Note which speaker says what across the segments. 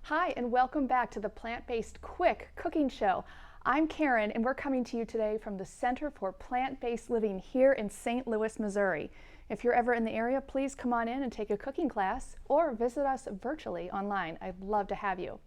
Speaker 1: Hi, and welcome back to the Plant-Based Quick Cooking Show. I'm Karen, and we're coming to you today from the Center for Plant-Based Living here in St. Louis, Missouri. If you're ever in the area, please come on in and take a cooking class or visit us virtually online. I'd love to have you.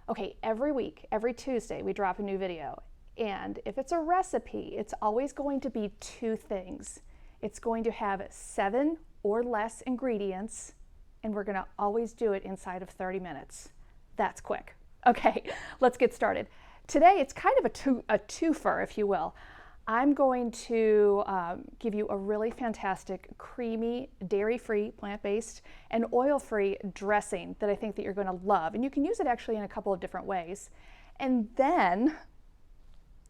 Speaker 1: Okay, every week, every Tuesday, we drop a new video. And if it's a recipe, it's always going to be two things. It's going to have 7 or less ingredients, and we're going to always do it inside of 30 minutes. That's quick. Okay, let's get started. Today it's kind of a twofer, if you will. I'm going to give you a really fantastic, creamy, dairy-free, plant-based, and oil-free dressing that I think that you're going to love. And you can use it actually in a couple of different ways. And then,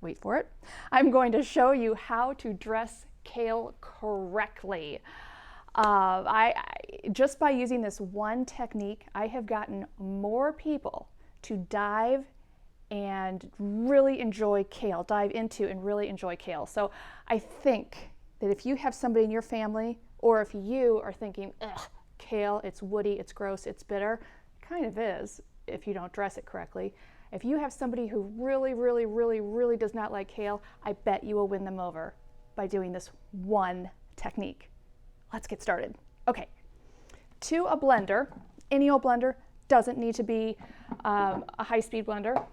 Speaker 1: wait for it, I'm going to show you how to dress kale correctly. Just by using this one technique, I have gotten more people to dive and really enjoy kale, dive into and really enjoy kale. So I think that if you have somebody in your family, or if you are thinking, ugh, kale, it's woody, it's gross, it's bitter, it kind of is if you don't dress it correctly. If you have somebody who really does not like kale, I bet you will win them over by doing this one technique. Let's get started. Okay, to a blender, any old blender, doesn't need to be a high-speed blender.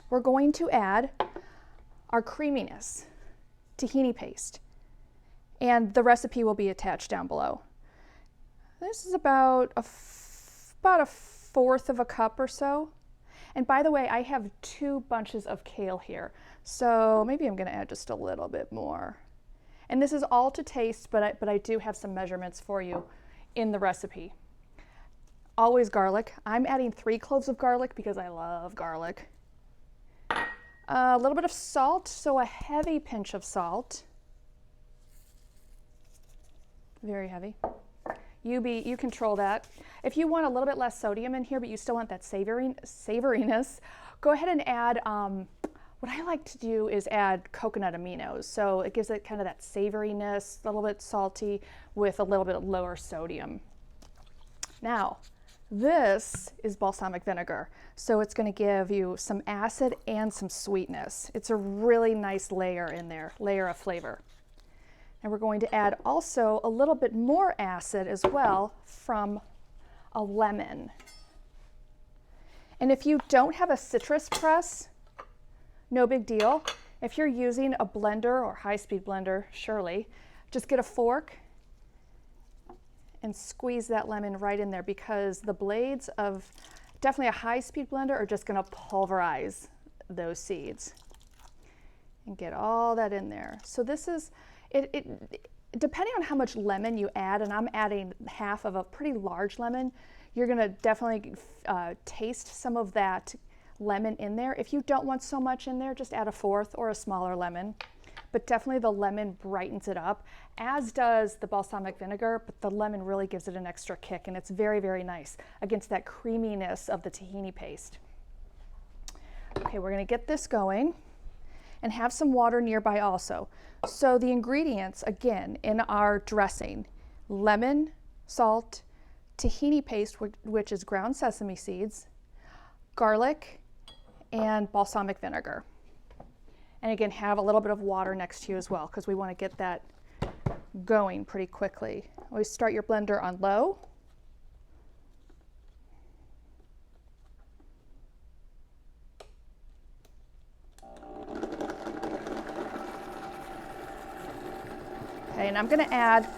Speaker 1: We're going to add our creaminess, tahini paste, and the recipe will be attached down below. This is about a 1/4 of a cup or so. And by the way, I have 2 bunches of kale here, so maybe I'm going to add just a little bit more. And this is all to taste, but I do have some measurements for you in the recipe. Always garlic. I'm adding 3 cloves of garlic because I love garlic. A little bit of salt, so a heavy pinch of salt. Very heavy. You control that. If you want a little bit less sodium in here, but you still want that savoriness, go ahead and add, what I like to do is add coconut aminos. So it gives it kind of that savoriness, a little bit salty with a little bit of lower sodium. Now, this is balsamic vinegar. So it's going to give you some acid and some sweetness. It's a really nice layer in there, layer of flavor. And we're going to add also a little bit more acid as well from a lemon. And if you don't have a citrus press, no big deal. If you're using a blender or high-speed blender, surely, just get a fork and squeeze that lemon right in there, because the blades of definitely a high-speed blender are just going to pulverize those seeds. And get all that in there. So this is, depending on how much lemon you add, and I'm adding half of a pretty large lemon, you're going to definitely taste some of that lemon in there. If you don't want so much in there, just add a 1/4 or a smaller lemon. But definitely the lemon brightens it up, as does the balsamic vinegar, but the lemon really gives it an extra kick, and it's very nice against that creaminess of the tahini paste. Okay, we're going to get this going and have some water nearby also. So the ingredients, again, in our dressing: lemon, salt, tahini paste, which is ground sesame seeds, garlic, and balsamic vinegar. And again, have a little bit of water next to you as well, because we want to get that going pretty quickly. Always start your blender on low. Okay, and I'm going to add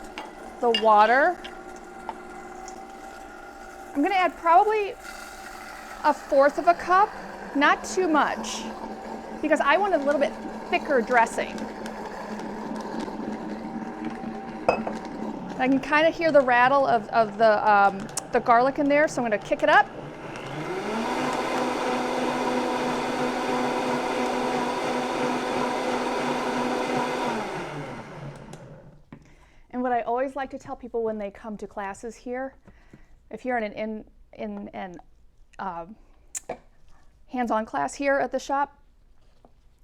Speaker 1: the water. I'm going to add probably a 1/4 of a cup, not too much, because I want a little bit thicker dressing. I can kind of hear the rattle of the garlic in there, so I'm going to kick it up. And what I always like to tell people when they come to classes here, if you're in an hands-on class here at the shop,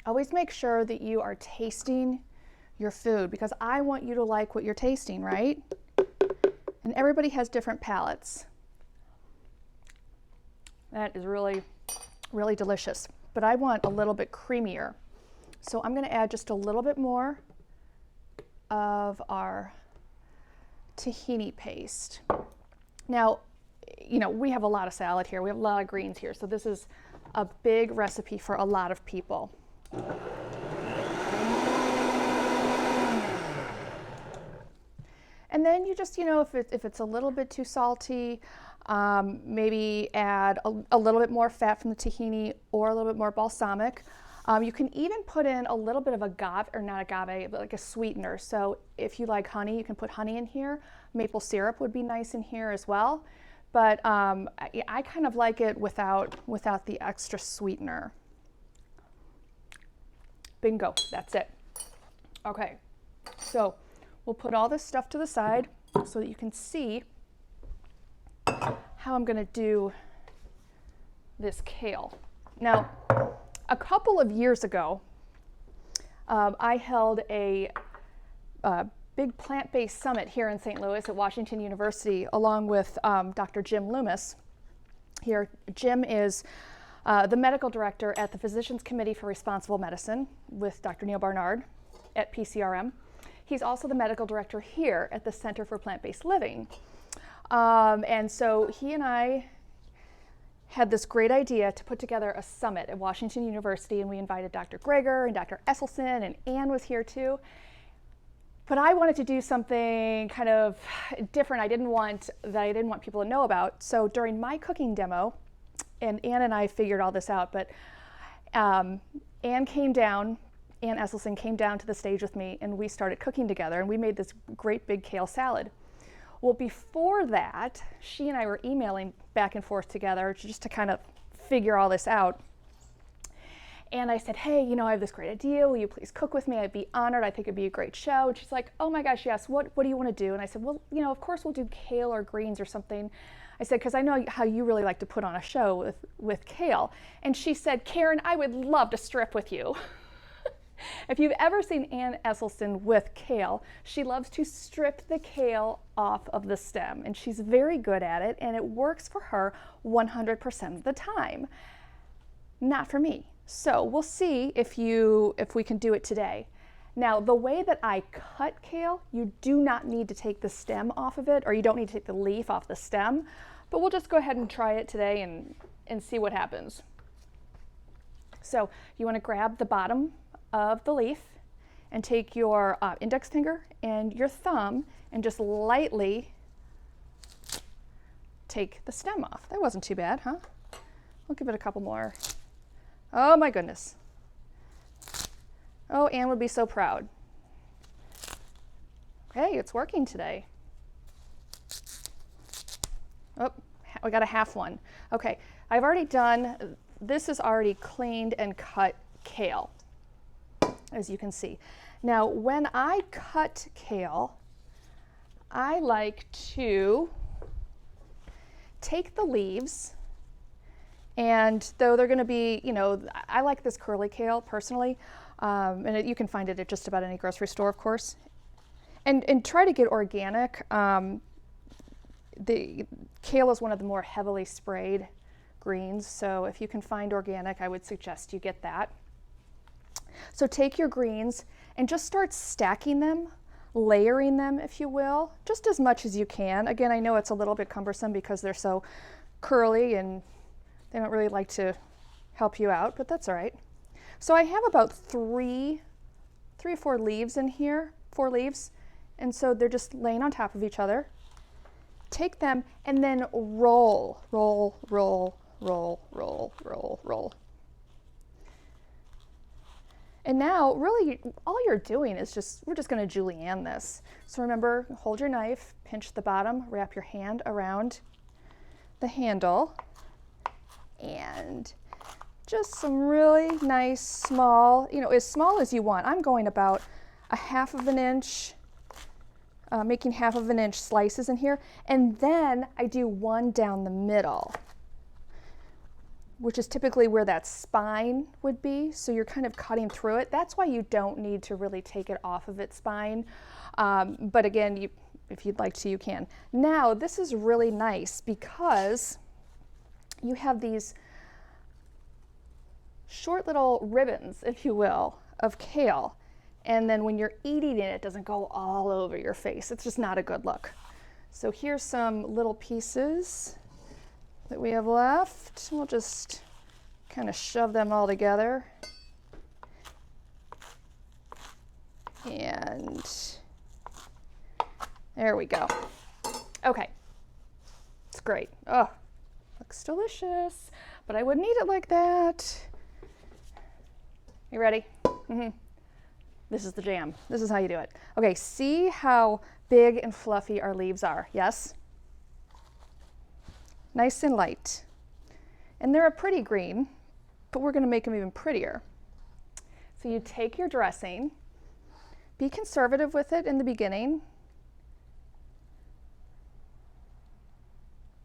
Speaker 1: always make sure that you are tasting your food, because I want you to like what you're tasting, right? And everybody has different palates. That is really, really delicious. But I want a little bit creamier. So I'm going to add just a little bit more of our tahini paste. Now, you know, we have a lot of salad here. We have a lot of greens here. So this is a big recipe for a lot of people. And then you just, you know, if it's a little bit too salty, maybe add a little bit more fat from the tahini or a little bit more balsamic. You can even put in a little bit of agave, or not agave, but like a sweetener. So if you like honey, you can put honey in here. Maple syrup would be nice in here as well. But I kind of like it without the extra sweetener. Bingo, that's it. Okay, so we'll put all this stuff to the side so that you can see how I'm going to do this kale. Now, a couple of years ago, I held a big plant-based summit here in St. Louis at Washington University, along with Dr. Jim Loomis. Here, Jim is the medical director at the Physicians Committee for Responsible Medicine with Dr. Neil Barnard at PCRM. He's also the medical director here at the Center for Plant-Based Living. And so he and I had this great idea to put together a summit at Washington University, and we invited Dr. Greger and Dr. Esselson, and Ann was here too. But I wanted to do something kind of different. I didn't want people to know about. So during my cooking demo, and Ann and I figured all this out, but Ann Esselson came down to the stage with me, and we started cooking together, and we made this great big kale salad. Well, before that, she and I were emailing back and forth together just to kind of figure all this out. And I said, hey, you know, I have this great idea. Will you please cook with me? I'd be honored. I think it'd be a great show. And she's like, oh my gosh, yes. What do you want to do? And I said, well, you know, of course we'll do kale or greens or something. I said, because I know how you really like to put on a show with kale. And she said, Karen, I would love to strip with you. If you've ever seen Ann Esselson with kale, she loves to strip the kale off of the stem, and she's very good at it, and it works for her 100% of the time. Not for me. So we'll see if we can do it today. Now, the way that I cut kale, you do not need to take the stem off of it, or you don't need to take the leaf off the stem, but we'll just go ahead and try it today and see what happens. So you want to grab the bottom of the leaf and take your index finger and your thumb and just lightly take the stem off. That wasn't too bad, huh? We'll give it a couple more. Oh my goodness. Oh, Anne would be so proud. Hey, it's working today. Oh, we got a half one. Okay, I've already done, this is already cleaned and cut kale, as you can see. Now, when I cut kale, I like to take the leaves, and though they're going to be, you know, I like this curly kale personally, and you can find it at just about any grocery store, of course, and try to get organic. The kale is one of the more heavily sprayed greens, so if you can find organic, I would suggest you get that. So take your greens and just start stacking them, layering them, if you will, just as much as you can. Again, I know it's a little bit cumbersome because they're so curly and they don't really like to help you out, but that's all right. So I have about three or four leaves in here, 4 leaves, and so they're just laying on top of each other. Take them and then roll, roll, roll, roll, roll, roll, roll. And now, really, all you're doing is we're just going to julienne this. So remember, hold your knife, pinch the bottom, wrap your hand around the handle, and just some really nice, small, you know, as small as you want. I'm going about a 1/2 inch, making 1/2 inch slices in here, and then I do one down the middle, which is typically where that spine would be. So you're kind of cutting through it. That's why you don't need to really take it off of its spine. But again, if you'd like to, you can. Now, this is really nice because you have these short little ribbons, if you will, of kale. And then when you're eating it, it doesn't go all over your face. It's just not a good look. So here's some little pieces that we have left. We'll just kind of shove them all together. And there we go. Okay, it's great. Oh, looks delicious, but I wouldn't eat it like that. You ready? This is the jam. This is how you do it. Okay, see how big and fluffy our leaves are, yes? Nice and light. And they're a pretty green, but we're gonna make them even prettier. So you take your dressing, be conservative with it in the beginning.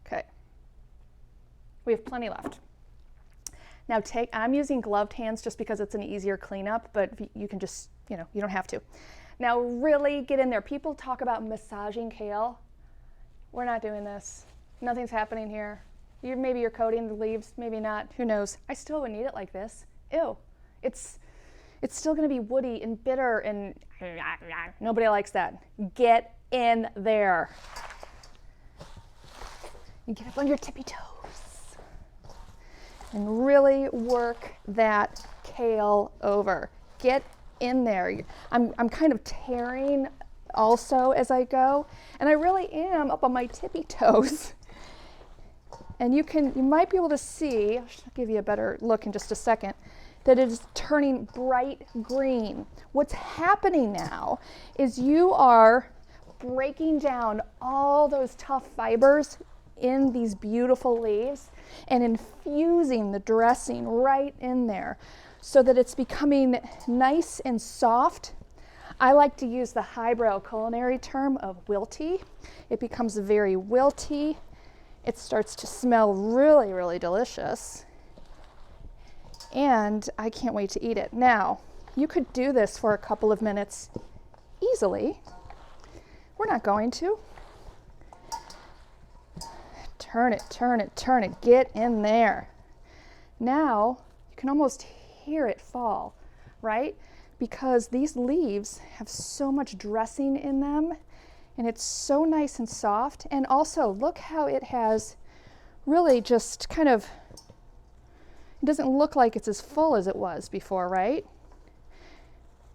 Speaker 1: Okay, we have plenty left. Now I'm using gloved hands just because it's an easier cleanup, but you can just, you don't have to. Now really get in there. People talk about massaging kale. We're not doing this. Nothing's happening here. Maybe you're coating the leaves, maybe not, who knows. I still wouldn't eat it like this. Ew, it's still gonna be woody and bitter and nobody likes that. Get in there. And get up on your tippy toes. And really work that kale over. Get in there. I'm kind of tearing also as I go, and I really am up on my tippy toes. And you might be able to see, I'll give you a better look in just a second, that it is turning bright green. What's happening now is you are breaking down all those tough fibers in these beautiful leaves and infusing the dressing right in there so that it's becoming nice and soft. I like to use the highbrow culinary term of wilty. It becomes very wilty. It starts to smell really, really delicious. And I can't wait to eat it. Now, you could do this for a couple of minutes easily. We're not going to. Turn it, turn it, turn it, get in there. Now, you can almost hear it fall, right? Because these leaves have so much dressing in them and it's so nice and soft. And also, look how it has really just kind of, it doesn't look like it's as full as it was before, right?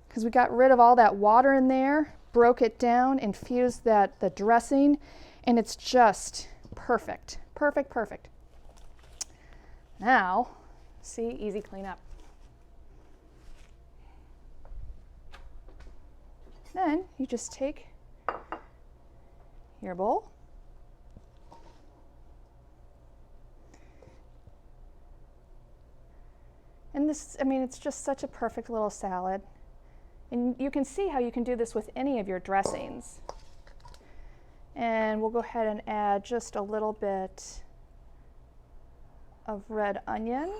Speaker 1: Because we got rid of all that water in there, broke it down, infused the dressing, and it's just perfect, perfect, perfect. Now, see, easy cleanup. Then you just take your bowl, and this, it's just such a perfect little salad. And you can see how you can do this with any of your dressings. And we'll go ahead and add just a little bit of red onion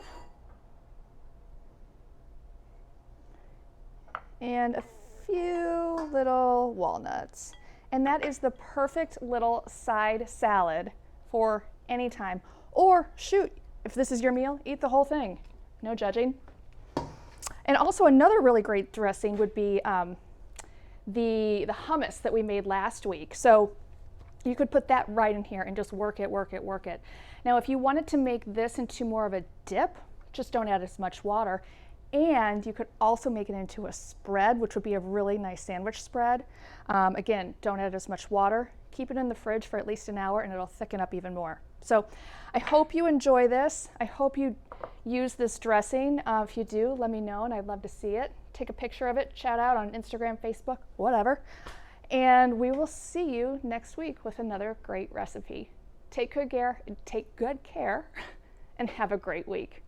Speaker 1: and a few little walnuts. And that is the perfect little side salad for any time. Or shoot, if this is your meal, eat the whole thing. No judging. And also another really great dressing would be the hummus that we made last week. So you could put that right in here and just work it, work it, work it. Now, if you wanted to make this into more of a dip, just don't add as much water. And you could also make it into a spread, which would be a really nice sandwich spread. Again, don't add as much water. Keep it in the fridge for at least an hour and it'll thicken up even more. So I hope you enjoy this. I hope you use this dressing. If you do, let me know and I'd love to see it. Take a picture of it, shout out on Instagram, Facebook, whatever. And we will see you next week with another great recipe. Take good care and have a great week.